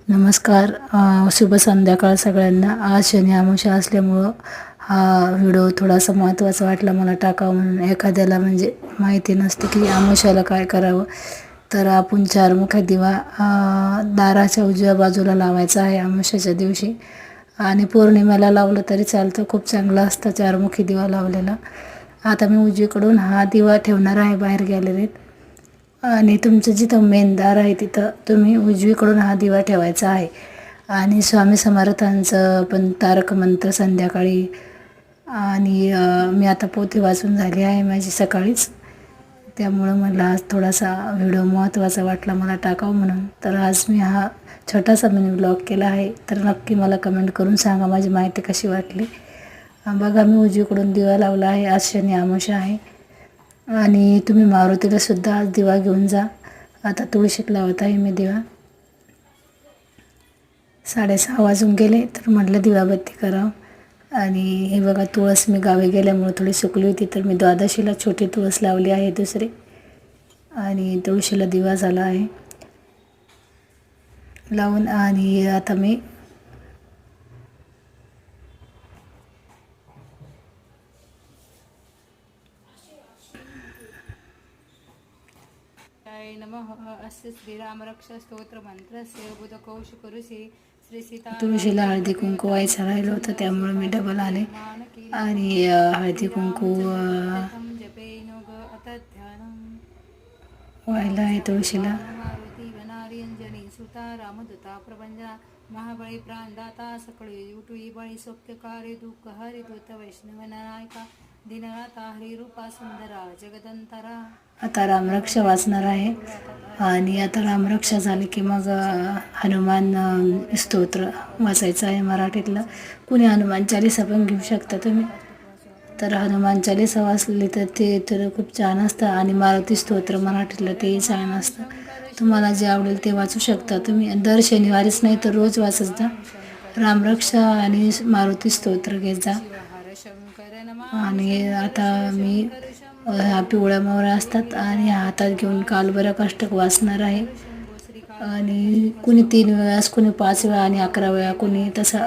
नमस्कार. शुभ संध्याकाळ सगळ्यांना. आज शनी अमावस्या असल्यामुळं हा व्हिडिओ थोडासा महत्त्वाचा वाटला मला टाकावं म्हणून. एखाद्याला म्हणजे माहिती नसते की अमावस्याला काय करावं. तर आपण चारमुखी दिवा दाराच्या उजव्या बाजूला लावायचा आहे अमावस्याच्या दिवशी. आणि पौर्णिमेला लावलं तरी चालतं, खूप चांगलं असतं चारमुखी दिवा लावलेला. आता मी उजवीकडून हा दिवा ठेवणार आहे बाहेर गॅलरीत. आणि तुमचं जिथं मेन दार आहे तिथं तुम्ही उजवीकडून हा दिवा ठेवायचा आहे. आणि स्वामी समर्थांचं पण तारक मंत्र संध्याकाळी. आणि मी आता पोथी वाचून झाली आहे माझी सकाळीच, त्यामुळं मला आज थोडासा व्हिडिओ महत्त्वाचा वाटला मला टाकावं म्हणून. तर आज मी हा छोटासा मिनी ब्लॉग केला आहे. तर नक्की मला कमेंट करून सांगा माझी माहिती कशी वाटली. बघा, मी उजवीकडून दिवा लावला आहे. आज शनी अमावस्या आहे. आणि तुम्ही मारुतीला सुद्धा आज दिवा घेऊन जा. आता तुळशीत लावत आहे मी दिवा. 6:30 वाजून गेले तर म्हटलं दिवाबत्ती करावं. आणि हे बघा, तुळस मी गावी गेल्यामुळे थोडी सुकली होती, तर मी द्वादशीला छोटी तुळस लावली आहे दुसरी. आणि तुळशीला दिवा झाला आहे लावून. आणि आता मी नमः. अस्य श्रीरामरक्षा स्तोत्र मंत्रस्य बुधकौशिक ऋषी श्री सीता तुळशीला हळदी कुंकू व्हायचं राहिलं होतं, त्यामुळे मी डबल आले. आणि हळदी कुंकू जपे योग अतध्यानम व्हायला आहे तुळशीला. मारुती वनारी अंजनी सुता रामदूता प्रभंजना महाबळी प्राणदाता सकळी युटुई बळी सौख्यकारी दुःख हरि दूत वैष्णव नायका दिनराता हरिरूपा सुंदरा जगदंतरा. आता रामरक्षा वाचणार आहे. आणि आता रामरक्षा झाली की मग हनुमान स्तोत्र वाचायचं आहे मराठीतलं. कुणी हनुमान चालीसा पण घेऊ शकता तुम्ही. तर हनुमान चालीसा वाचली तर ते तर खूप छान असतं. आणि मारुती स्तोत्र मराठीतलं तेही छान असतं. तुम्हाला जे आवडेल ते वाचू शकता तुम्ही. दर शनिवारीच नाही तर रोज वाचत जा. रामरक्षा आणि मारुती स्तोत्र घेत जा. आणि आता मी ह्या पिवळ्या मोहऱ्या असतात आणि हातात घेऊन कालभैरव अष्टक वाचणार आहे. आणि कुणी 3 वेळास, कुणी 5 वेळा आणि 11 वेळा, कुणी तसं